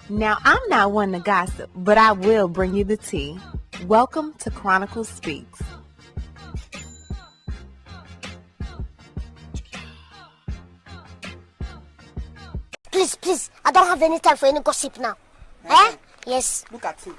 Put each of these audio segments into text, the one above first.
Now, I'm not one to gossip, but I will bring you the tea. Welcome to Chronicle Speaks. Please, I don't have any time for any gossip now. Eh? Yes. Look at it.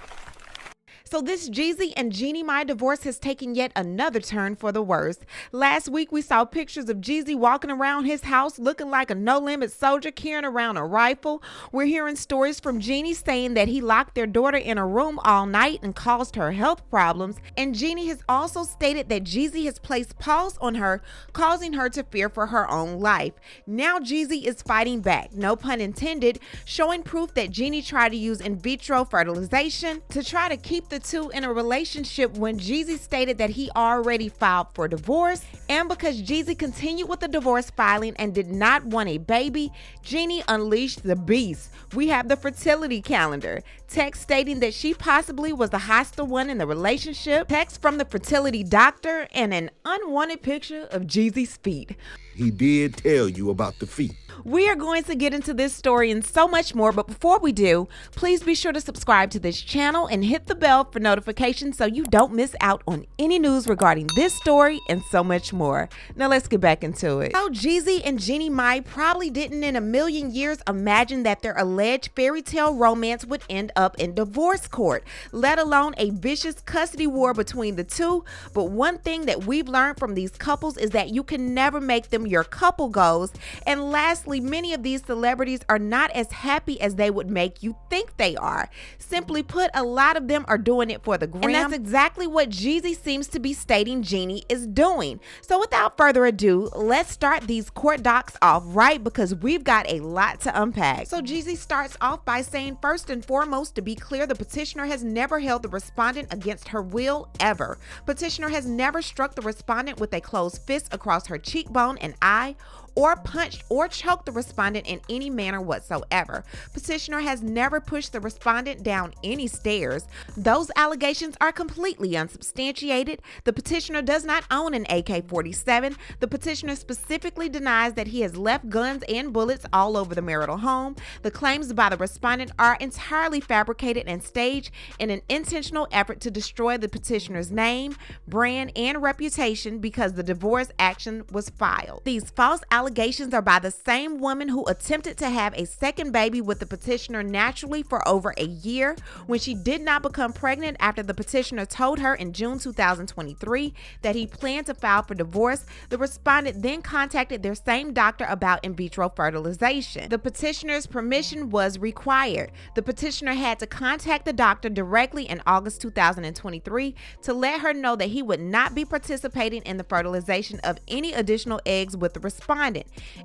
So this Jeezy and Jeannie My divorce has taken yet another turn for the worse. Last week we saw pictures of Jeezy walking around his house looking like a no-limit soldier carrying around a rifle. We're hearing stories from Jeannie saying that he locked their daughter in a room all night and caused her health problems. And Jeannie has also stated that Jeezy has placed Paws on her, causing her to fear for her own life. Now Jeezy is fighting back, no pun intended, showing proof that Jeannie tried to use in vitro fertilization to try to keep the two in a relationship when Jeezy stated that he already filed for divorce. And because Jeezy continued with the divorce filing and did not want a baby, Jeannie unleashed the beast. We have the fertility calendar. Text stating that she possibly was the hostile one in the relationship. Text from the fertility doctor and an unwanted picture of Jeezy's feet. He did tell you about the feet. We are going to get into this story and so much more, but before we do, please be sure to subscribe to this channel and hit the bell for notifications so you don't miss out on any news regarding this story and so much more. Now let's get back into it. So Jeezy and Jeannie Mai probably didn't in a million years imagine that their alleged fairy tale romance would end up in divorce court, let alone a vicious custody war between the two. But one thing that we've learned from these couples is that you can never make them your couple goals. And lastly, many of these celebrities are not as happy as they would make you think they are. Simply put, a lot of them are doing it for the gram. And that's exactly what Jeezy seems to be stating Jeannie is doing. So without further ado, let's start these court docs off right, because we've got a lot to unpack. So Jeezy starts off by saying, first and foremost, to be clear, the petitioner has never held the respondent against her will ever. Petitioner has never struck the respondent with a closed fist across her cheekbone and eye, or punched or choked the respondent in any manner whatsoever. Petitioner has never pushed the respondent down any stairs. Those allegations are completely unsubstantiated. The petitioner does not own an AK-47. The petitioner specifically denies that he has left guns and bullets all over the marital home. The claims by the respondent are entirely fabricated and staged in an intentional effort to destroy the petitioner's name, brand, and reputation because the divorce action was filed. These false allegations are by the same woman who attempted to have a second baby with the petitioner naturally for over a year. When she did not become pregnant after the petitioner told her in June 2023 that he planned to file for divorce, the respondent then contacted their same doctor about in vitro fertilization. The petitioner's permission was required. The petitioner had to contact the doctor directly in August 2023 to let her know that he would not be participating in the fertilization of any additional eggs with the respondent.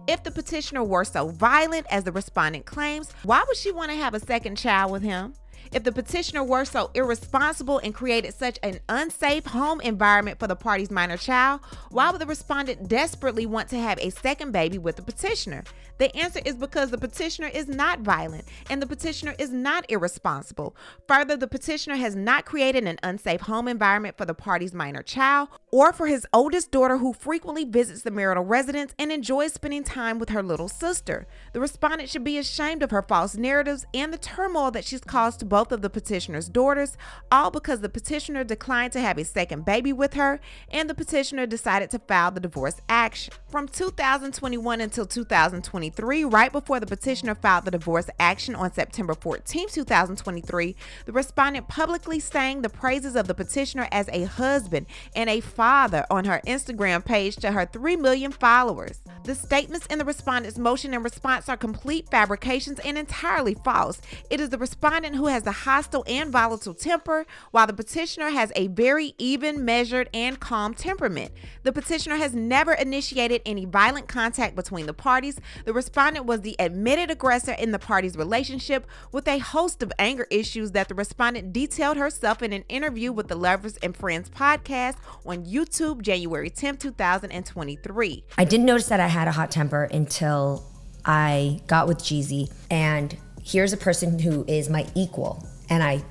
If the petitioner were so violent as the respondent claims, why would she want to have a second child with him? If the petitioner were so irresponsible and created such an unsafe home environment for the party's minor child, why would the respondent desperately want to have a second baby with the petitioner? The answer is because the petitioner is not violent and the petitioner is not irresponsible. Further, the petitioner has not created an unsafe home environment for the party's minor child or for his oldest daughter, who frequently visits the marital residence and enjoys spending time with her little sister. The respondent should be ashamed of her false narratives and the turmoil that she's caused to both of the petitioner's daughters, all because the petitioner declined to have a second baby with her and the petitioner decided to file the divorce action. From 2021 until 2023, right before the petitioner filed the divorce action on September 14, 2023, the respondent publicly sang the praises of the petitioner as a husband and a father on her Instagram page to her 3 million followers. The statements in the respondent's motion and response are complete fabrications and entirely false. It is the respondent who has the hostile and volatile temper, while the petitioner has a very even, measured, and calm temperament. The petitioner has never initiated any violent contact between the parties. The respondent was the admitted aggressor in the parties' relationship, with a host of anger issues that the respondent detailed herself in an interview with the Lovers and Friends podcast on YouTube, January 10, 2023. I didn't notice that I had a hot temper until I got with Jeezy, and here's a person who is my equal and I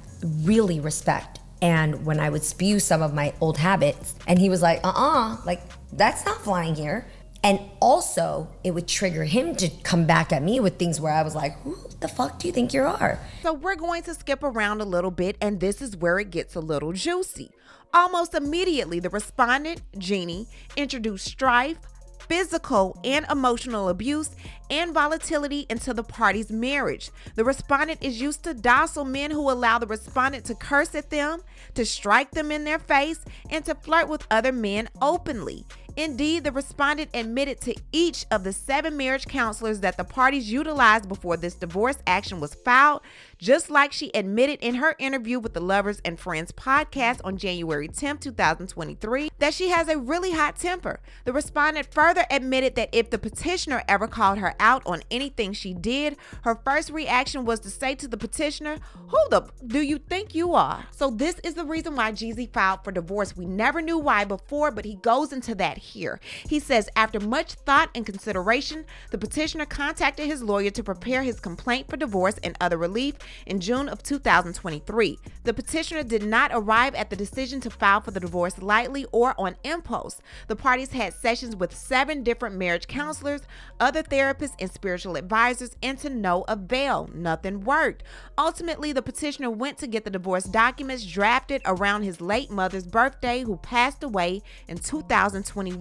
really respect. And when I would spew some of my old habits, and he was like, like, that's not flying here. And also, it would trigger him to come back at me with things where I was like, who the fuck do you think you are? So we're going to skip around a little bit, and this is where it gets a little juicy. Almost immediately, the respondent, Jeannie, introduced strife, physical and emotional abuse, and volatility into the party's marriage. The respondent is used to docile men who allow the respondent to curse at them, to strike them in their face, and to flirt with other men openly. Indeed, the respondent admitted to each of the 7 marriage counselors that the parties utilized before this divorce action was filed, just like she admitted in her interview with the Lovers and Friends podcast on January 10, 2023, that she has a really hot temper. The respondent further admitted that if the petitioner ever called her out on anything she did, her first reaction was to say to the petitioner, "Who the do you think you are?" So this is the reason why Jeezy filed for divorce. We never knew why before, but he goes into that here. He says, after much thought and consideration, the petitioner contacted his lawyer to prepare his complaint for divorce and other relief in June of 2023. The petitioner did not arrive at the decision to file for the divorce lightly or on impulse. The parties had sessions with 7 different marriage counselors, other therapists, and spiritual advisors, and to no avail. Nothing worked. Ultimately, the petitioner went to get the divorce documents drafted around his late mother's birthday, who passed away in 2021.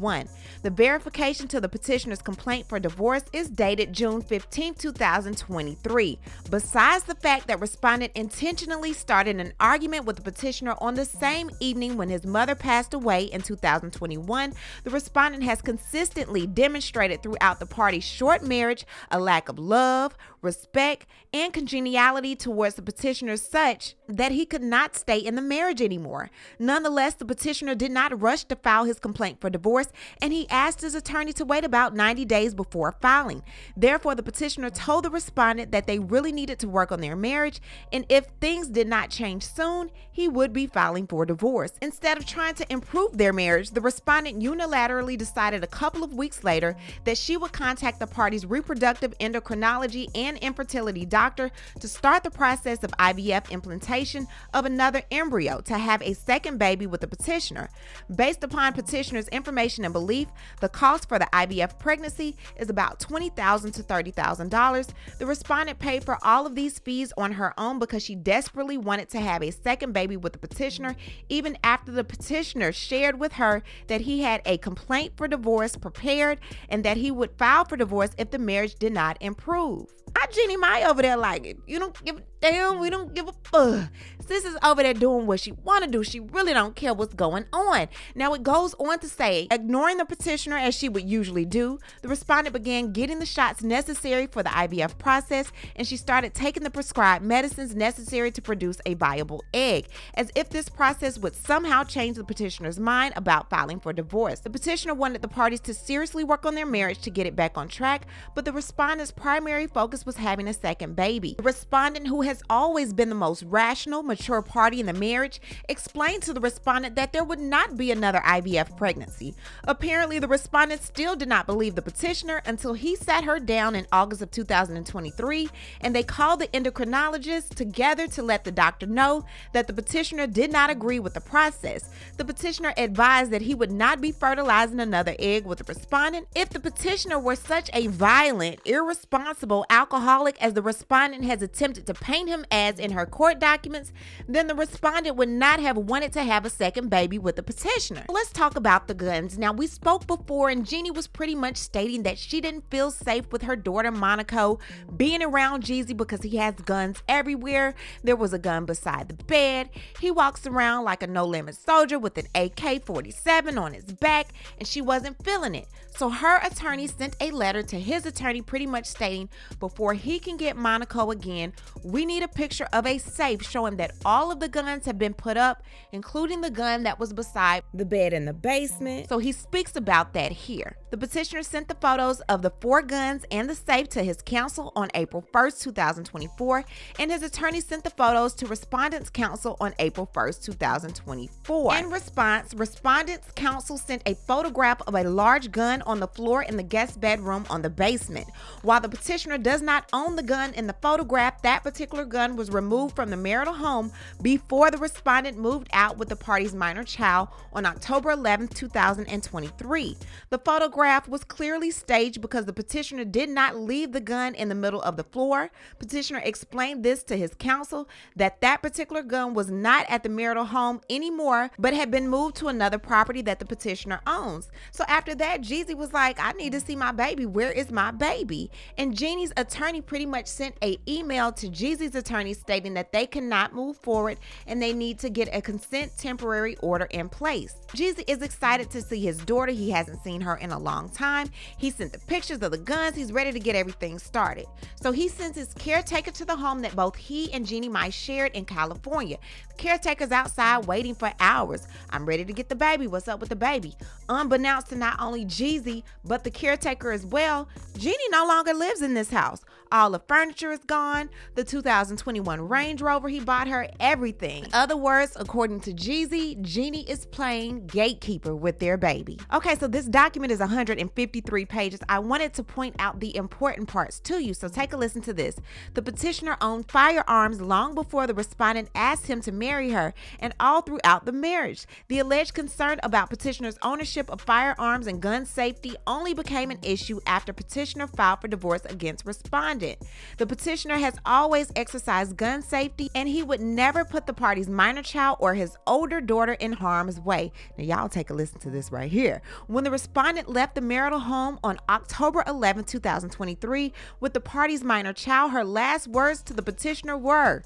The verification to the petitioner's complaint for divorce is dated June 15, 2023. Besides the fact that respondent intentionally started an argument with the petitioner on the same evening when his mother passed away in 2021, the respondent has consistently demonstrated throughout the party's short marriage a lack of love, respect, and congeniality towards the petitioner such that he could not stay in the marriage anymore. Nonetheless, the petitioner did not rush to file his complaint for divorce, and he asked his attorney to wait about 90 days before filing. Therefore, the petitioner told the respondent that they really needed to work on their marriage, and if things did not change soon, he would be filing for divorce. Instead of trying to improve their marriage, the respondent unilaterally decided a couple of weeks later that she would contact the party's reproductive endocrinology and infertility doctor to start the process of IVF implantation of another embryo to have a second baby with the petitioner. Based upon petitioner's information and belief, the cost for the IVF pregnancy is about $20,000 to $30,000. The respondent paid for all of these fees on her own because she desperately wanted to have a second baby with the petitioner, even after the petitioner shared with her that he had a complaint for divorce prepared and that he would file for divorce if the marriage did not improve. Jeannie Mai over there like it. You don't give a damn. We don't give a fuck. Sis is over there doing what she want to do. She really don't care what's going on. Now it goes on to say, ignoring the petitioner as she would usually do, the respondent began getting the shots necessary for the IVF process, and she started taking the prescribed medicines necessary to produce a viable egg, as if this process would somehow change the petitioner's mind about filing for divorce. The petitioner wanted the parties to seriously work on their marriage to get it back on track, but the respondent's primary focus was having a second baby. The respondent, who has always been the most rational, mature party in the marriage, explained to the respondent that there would not be another IVF pregnancy. Apparently, the respondent still did not believe the petitioner until he sat her down in August of 2023, and they called the endocrinologist together to let the doctor know that the petitioner did not agree with the process. The petitioner advised that he would not be fertilizing another egg with the respondent. If the petitioner were such a violent, irresponsible alcoholic as the respondent has attempted to paint him as in her court documents, then the respondent would not have wanted to have a second baby with the petitioner. Let's talk about the guns. Now, we spoke before, and Jeannie was pretty much stating that she didn't feel safe with her daughter Monaco being around Jeezy because he has guns everywhere. There was a gun beside the bed. He walks around like a no-limit soldier with an AK-47 on his back, and she wasn't feeling it. So her attorney sent a letter to his attorney pretty much stating, before he can get Monaco again, we need a picture of a safe showing that all of the guns have been put up, including the gun that was beside the bed in the basement. So he speaks about that here. The petitioner sent the photos of the 4 guns and the safe to his counsel on April 1st, 2024, and his attorney sent the photos to respondent's counsel on April 1st, 2024. In response, respondent's counsel sent a photograph of a large gun on the floor in the guest bedroom on the basement. While the petitioner does not not own the gun in the photograph. That particular gun was removed from the marital home before the respondent moved out with the party's minor child on October 11, 2023. The photograph was clearly staged because the petitioner did not leave the gun in the middle of the floor. Petitioner explained this to his counsel, that particular gun was not at the marital home anymore, but had been moved to another property that the petitioner owns. So after that, Jeezy was like, I need to see my baby. Where is my baby? And Jeannie's attorney pretty much sent an email to Jeezy's attorney stating that they cannot move forward and they need to get a consent temporary order in place. Jeezy is excited to see his daughter. He hasn't seen her in a long time. He sent the pictures of the guns. He's ready to get everything started. So he sends his caretaker to the home that both he and Jeannie Mai shared in California. The caretaker's outside waiting for hours. I'm ready to get the baby. What's up with the baby? Unbeknownst to not only Jeezy, but the caretaker as well, Jeannie no longer lives in this house. All the furniture is gone. The 2021 Range Rover he bought her, everything. In other words, according to Jeezy, Jeannie is playing gatekeeper with their baby. Okay, so this document is 153 pages. I wanted to point out the important parts to you, so take a listen to this. The petitioner owned firearms long before the respondent asked him to marry her and all throughout the marriage. The alleged concern about petitioner's ownership of firearms and gun safety only became an issue after petitioner filed for divorce against respondent. The petitioner has always exercised gun safety and he would never put the party's minor child or his older daughter in harm's way. Now y'all take a listen to this right here. When the respondent left the marital home on October 11, 2023 with the party's minor child, her last words to the petitioner were,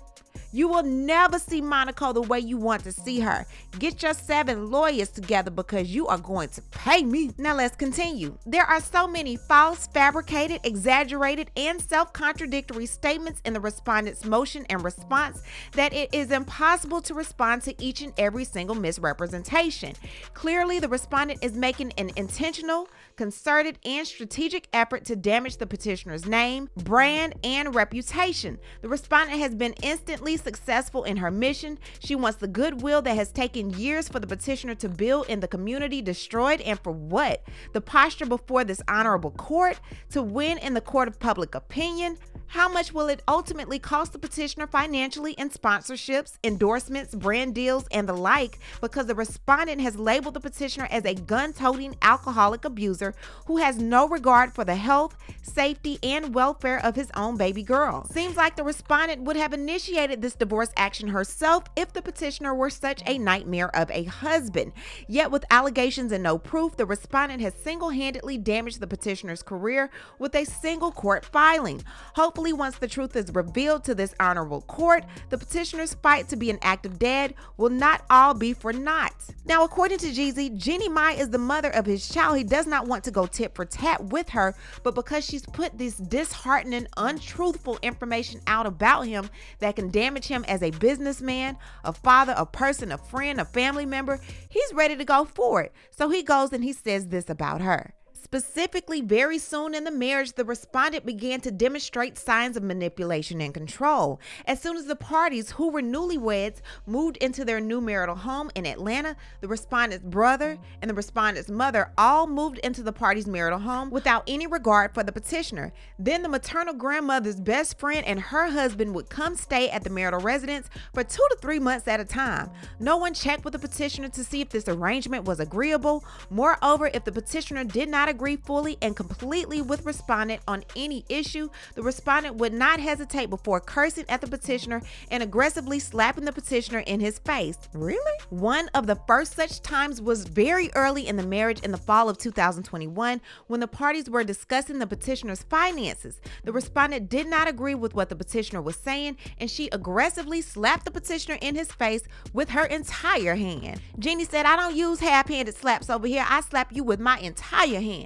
"You will never see Monaco the way you want to see her. Get your 7 lawyers together because you are going to pay me." Now let's continue. There are so many false, fabricated, exaggerated, and self-contradictory statements in the respondent's motion and response that it is impossible to respond to each and every single misrepresentation. Clearly, the respondent is making an intentional, concerted, and strategic effort to damage the petitioner's name, brand, and reputation. The respondent has been instantly successful in her mission. She wants the goodwill that has taken years for the petitioner to build in the community destroyed, and for what? The posture before this honorable court, to win in the court of public opinion. How much will it ultimately cost the petitioner financially in sponsorships, endorsements, brand deals, and the like, because the respondent has labeled the petitioner as a gun-toting alcoholic abuser who has no regard for the health, safety, and welfare of his own baby girl. Seems like the respondent would have initiated this divorce action herself if the petitioner were such a nightmare of a husband. Yet with allegations and no proof, the respondent has single-handedly damaged the petitioner's career with a single court filing. Hopefully, once the truth is revealed to this honorable court, the petitioner's fight to be an active dad will not all be for naught. Now, according to Jeezy, Jeannie Mai is the mother of his child. He does not want to go tit for tat with her, but because she's put this disheartening, untruthful information out about him that can damage him as a businessman, a father, a person, a friend, a family member, he's ready to go for it. So he goes and he says this about her. Specifically, very soon in the marriage, the respondent began to demonstrate signs of manipulation and control. As soon as the parties, who were newlyweds, moved into their new marital home in Atlanta, the respondent's brother and the respondent's mother all moved into the party's marital home without any regard for the petitioner. Then the maternal grandmother's best friend and her husband would come stay at the marital residence for 2 to 3 months at a time. No one checked with the petitioner to see if this arrangement was agreeable. Moreover, if the petitioner did not agree fully and completely with respondent on any issue, the respondent would not hesitate before cursing at the petitioner and aggressively slapping the petitioner in his face. Really? One of the first such times was very early in the marriage in the fall of 2021 when the parties were discussing the petitioner's finances. The respondent did not agree with what the petitioner was saying, and she aggressively slapped the petitioner in his face with her entire hand. Jeannie said, "I don't use half-handed slaps over here. I slap you with my entire hand."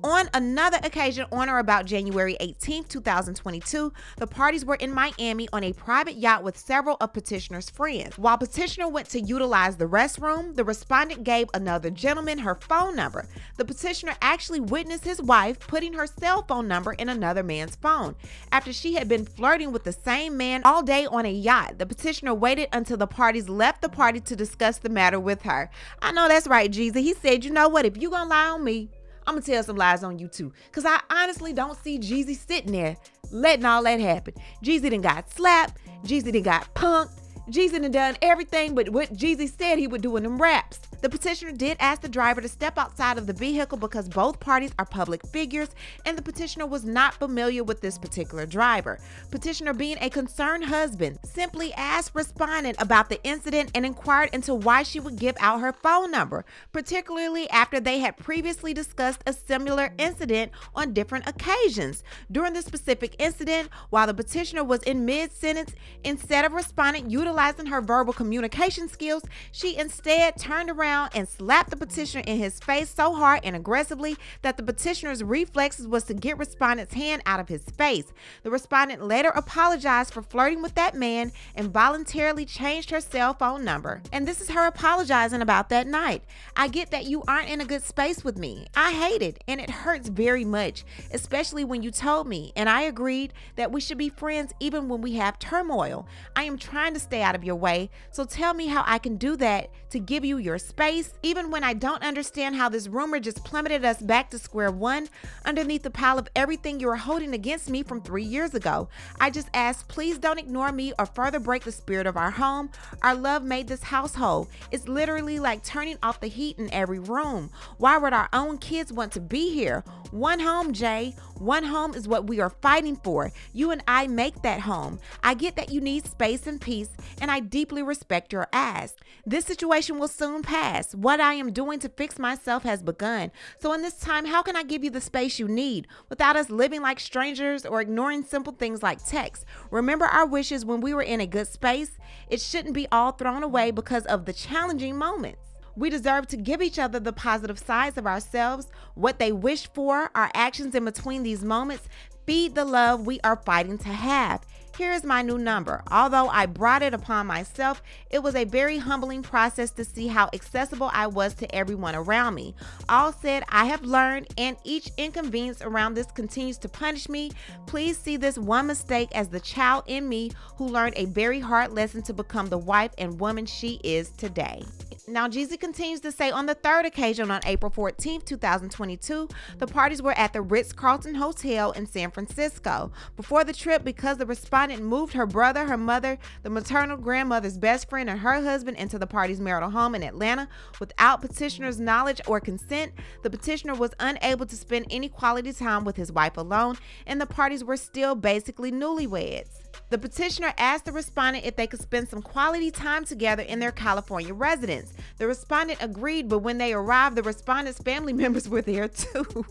On another occasion, on or about January 18, 2022, the parties were in Miami on a private yacht with several of petitioner's friends. While petitioner went to utilize the restroom, the respondent gave another gentleman her phone number. The petitioner actually witnessed his wife putting her cell phone number in another man's phone. After she had been flirting with the same man all day on a yacht, the petitioner waited until the parties left the party to discuss the matter with her. I know that's right, Jeezy. He said, "You know what? If you gonna lie on me, I'm gonna tell some lies on you too, because I honestly don't see Jeezy sitting there letting all that happen. Jeezy done got slapped, Jeezy done got punked, Jeezy done everything but what Jeezy said he would do in them raps. The petitioner did ask the driver to step outside of the vehicle because both parties are public figures, and the petitioner was not familiar with this particular driver. Petitioner, being a concerned husband, simply asked respondent about the incident and inquired into why she would give out her phone number, particularly after they had previously discussed a similar incident on different occasions. During this specific incident, while the petitioner was in mid-sentence, instead of respondent utilizing her verbal communication skills, she instead turned around and slapped the petitioner in his face so hard and aggressively that the petitioner's reflexes was to get respondent's hand out of his face. The respondent later apologized for flirting with that man and voluntarily changed her cell phone number. And this is her apologizing about that night. I get that you aren't in a good space with me. I hate it, and it hurts very much, especially when you told me, and I agreed that we should be friends even when we have turmoil. I am trying to stay out of your way, so tell me how I can do that to give you your space, even when I don't understand how this rumor just plummeted us back to square one underneath the pile of everything you were holding against me from 3 years ago. I just ask, please don't ignore me or further break the spirit of our home. Our love made this household. It's literally like turning off the heat in every room. Why would our own kids want to be here? One home, Jay. One home is what we are fighting for. You and I make that home. I get that you need space and peace, and I deeply respect your ask. This situation will soon pass. What I am doing to fix myself has begun. So in this time, how can I give you the space you need without us living like strangers or ignoring simple things like text? Remember our wishes when we were in a good space? It shouldn't be all thrown away because of the challenging moments. We deserve to give each other the positive sides of ourselves, what they wish for, our actions in between these moments. Feed the love we are fighting to have. Here is my new number. Although I brought it upon myself, it was a very humbling process to see how accessible I was to everyone around me. All said, I have learned, and each inconvenience around this continues to punish me. Please see this one mistake as the child in me who learned a very hard lesson to become the wife and woman she is today. Now, Jeezy continues to say, on the third occasion on April 14th, 2022, the parties were at the Ritz-Carlton Hotel in San Francisco. Before the trip, because the respondent moved her brother, her mother, the maternal grandmother's best friend, and her husband into the party's marital home in Atlanta without petitioner's knowledge or consent, the petitioner was unable to spend any quality time with his wife alone, and the parties were still basically newlyweds. The petitioner asked the respondent if they could spend some quality time together in their California residence. The respondent agreed, but when they arrived, the respondent's family members were there too.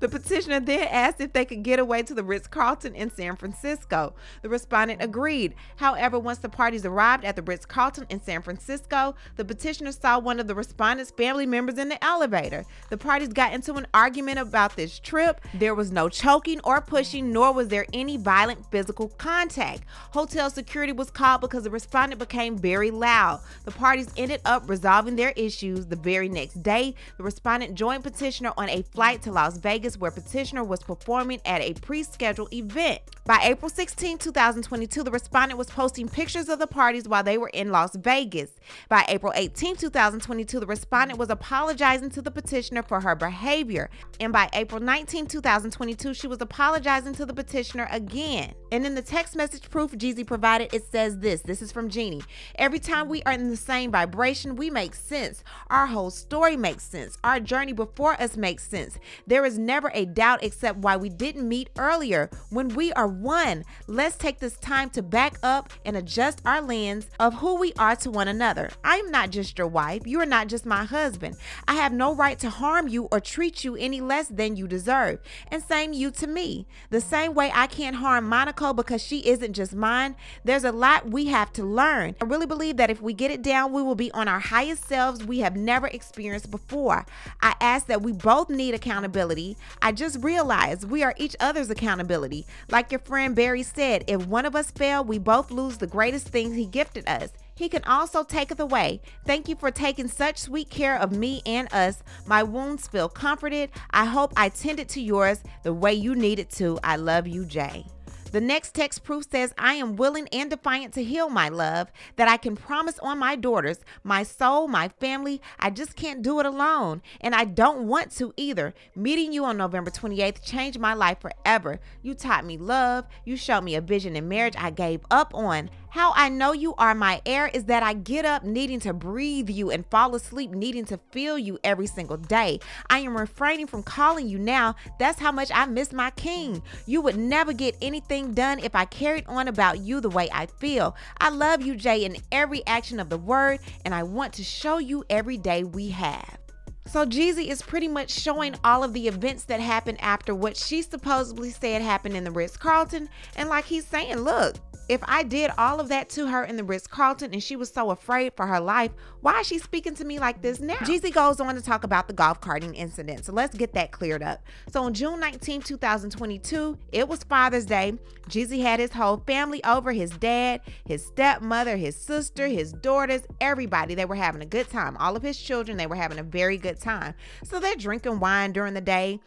The petitioner then asked if they could get away to the Ritz-Carlton in San Francisco. The respondent agreed. However, once the parties arrived at the Ritz-Carlton in San Francisco, the petitioner saw one of the respondent's family members in the elevator. The parties got into an argument about this trip. There was no choking or pushing, nor was there any violent physical contact. Hotel security was called because the respondent became very loud. The parties ended up resolving their issues. The very next day, the respondent joined petitioner on a flight to Las Vegas, where petitioner was performing at a pre-scheduled event. By April 16, 2022, the respondent was posting pictures of the parties while they were in Las Vegas. By April 18, 2022, the respondent was apologizing to the petitioner for her behavior. And by April 19, 2022, she was apologizing to the petitioner again. And in the text message proof Jeezy provided, it says this is from Jeannie. Every time we are in the same vibration, we make sense. Our whole story makes sense. Our journey before us makes sense. There is never a doubt except why we didn't meet earlier. When we are one, let's take this time to back up and adjust our lens of who we are to one another. I am not just your wife. You are not just my husband. I have no right to harm you or treat you any less than you deserve. And same you to me. The same way I can't harm Monaco because she isn't just mine. There's a lot we have to learn. I really believe that if we get it down, we will be on our highest selves we have never experienced before. I ask that we both need accountability. I just realized we are each other's accountability. Like your friend Barry said, if one of us fail, we both lose the greatest things he gifted us. He can also taketh away. Thank you for taking such sweet care of me and us. My wounds feel comforted. I hope I tended to yours the way you needed to. I love you, Jay. The next text proof says, I am willing and defiant to heal, my love, that I can promise on my daughters, my soul, my family. I just can't do it alone. And I don't want to either. Meeting you on November 28th changed my life forever. You taught me love. You showed me a vision in marriage I gave up on. How I know you are my heir is that I get up needing to breathe you and fall asleep needing to feel you every single day. I am refraining from calling you now. That's how much I miss my king. You would never get anything done if I carried on about you the way I feel. I love you, Jay, in every action of the word, and I want to show you every day we have. So Jeezy is pretty much showing all of the events that happened after what she supposedly said happened in the Ritz-Carlton. And like he's saying, look, if I did all of that to her in the Ritz-Carlton and she was so afraid for her life, why is she speaking to me like this now? Jeezy goes on to talk about the golf carting incident. So let's get that cleared up. So on June 19, 2022, it was Father's Day. Jeezy had his whole family over, his dad, his stepmother, his sister, his daughters, everybody. They were having a good time. All of his children, they were having a very good time. So they're drinking wine during the day,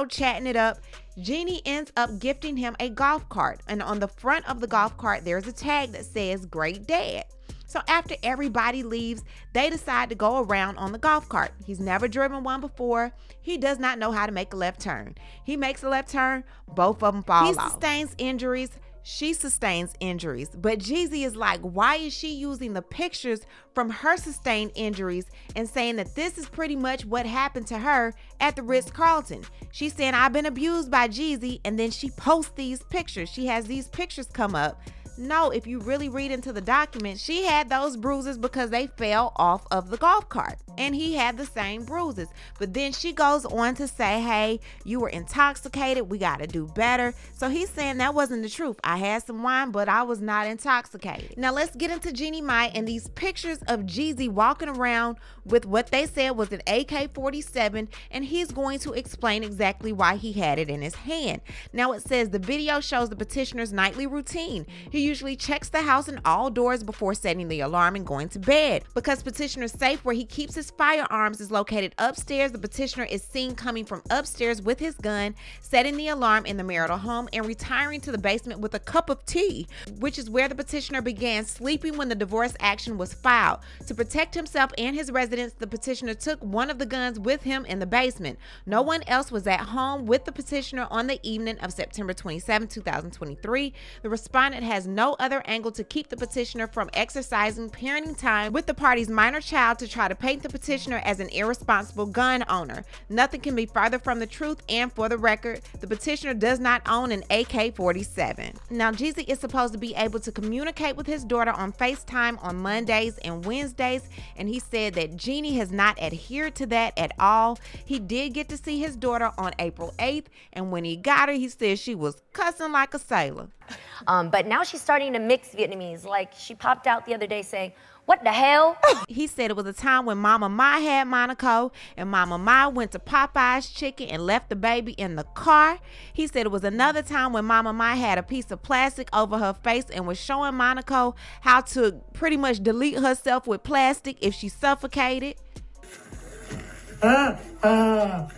chatting it up. Jeannie ends up gifting him a golf cart. And on the front of the golf cart, there's a tag that says, Great Dad. So after everybody leaves, they decide to go around on the golf cart. He's never driven one before. He does not know how to make a left turn. He makes a left turn, both of them fall off. He sustains injuries. She sustains injuries, but Jeezy is like, why is she using the pictures from her sustained injuries and saying that this is pretty much what happened to her at the Ritz-Carlton? She's saying, I've been abused by Jeezy, and then she posts these pictures. She has these pictures come up. No, if you really read into the document, she had those bruises because they fell off of the golf cart, and he had the same bruises. But then she goes on to say, hey, you were intoxicated. We got to do better. So he's saying that wasn't the truth. I had some wine, but I was not intoxicated. Now let's get into Jeannie Mai and these pictures of Jeezy walking around with what they said was an AK-47, and he's going to explain exactly why he had it in his hand. Now it says the video shows the petitioner's nightly routine. He usually checks the house and all doors before setting the alarm and going to bed. Because petitioner's safe where he keeps his firearms is located upstairs, the petitioner is seen coming from upstairs with his gun, setting the alarm in the marital home, and retiring to the basement with a cup of tea, which is where the petitioner began sleeping when the divorce action was filed. To protect himself and his residence, the petitioner took one of the guns with him in the basement. No one else was at home with the petitioner on the evening of September 27, 2023. The respondent has no other angle to keep the petitioner from exercising parenting time with the party's minor child to try to paint the petitioner as an irresponsible gun owner. Nothing can be farther from the truth, and for the record, the petitioner does not own an AK-47. Now, Jeezy is supposed to be able to communicate with his daughter on FaceTime on Mondays and Wednesdays, and he said that Jeannie has not adhered to that at all. He did get to see his daughter on April 8th, and when he got her, he said she was cussing like a sailor. But now she's starting to mix Vietnamese. Like, she popped out the other day saying, what the hell? He said it was a time when Mama Mai had Monaco and Mama Mai went to Popeye's Chicken and left the baby in the car. He said it was another time when Mama Mai had a piece of plastic over her face and was showing Monaco how to pretty much delete herself with plastic if she suffocated. I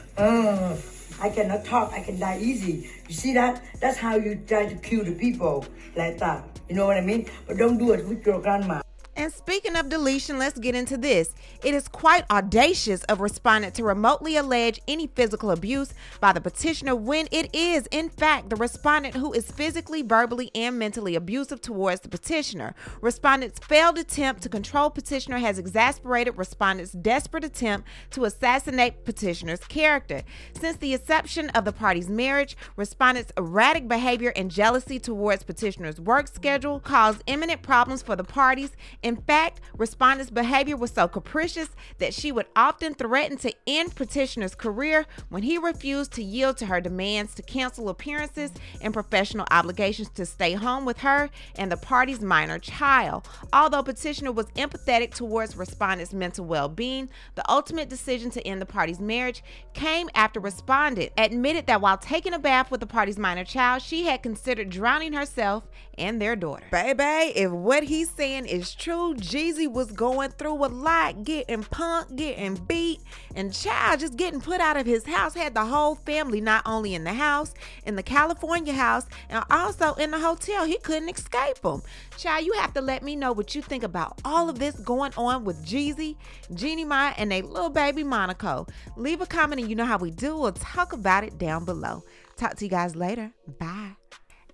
cannot talk, I can die easy. You see that? That's how you try to kill the people, like that. You know what I mean? But don't do it with your grandma. And speaking of deletion, let's get into this. It is quite audacious of respondent to remotely allege any physical abuse by the petitioner when it is, in fact, the respondent who is physically, verbally, and mentally abusive towards the petitioner. Respondent's failed attempt to control petitioner has exasperated respondent's desperate attempt to assassinate petitioner's character. Since the inception of the party's marriage, respondent's erratic behavior and jealousy towards petitioner's work schedule caused imminent problems for the parties. In fact, respondent's behavior was so capricious that she would often threaten to end petitioner's career when he refused to yield to her demands to cancel appearances and professional obligations to stay home with her and the party's minor child. Although petitioner was empathetic towards respondent's mental well-being, the ultimate decision to end the party's marriage came after respondent admitted that while taking a bath with the party's minor child, she had considered drowning herself and their daughter. Baby, if what he's saying is true, knew Jeezy was going through a lot, getting punked, getting beat, and child just getting put out of his house. Had the whole family not only in the house, in the California house, and also in the hotel. He couldn't escape them. Child, you have to let me know what you think about all of this going on with Jeezy, Jeannie, and their little baby Monaco. Leave a comment and you know how we do. We'll talk about it down below. Talk to you guys later. Bye.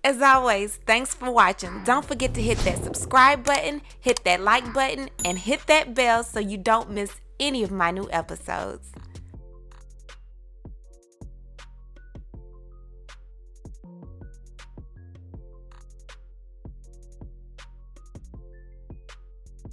As always, thanks for watching. Don't forget to hit that subscribe button, hit that like button, and hit that bell so you don't miss any of my new episodes.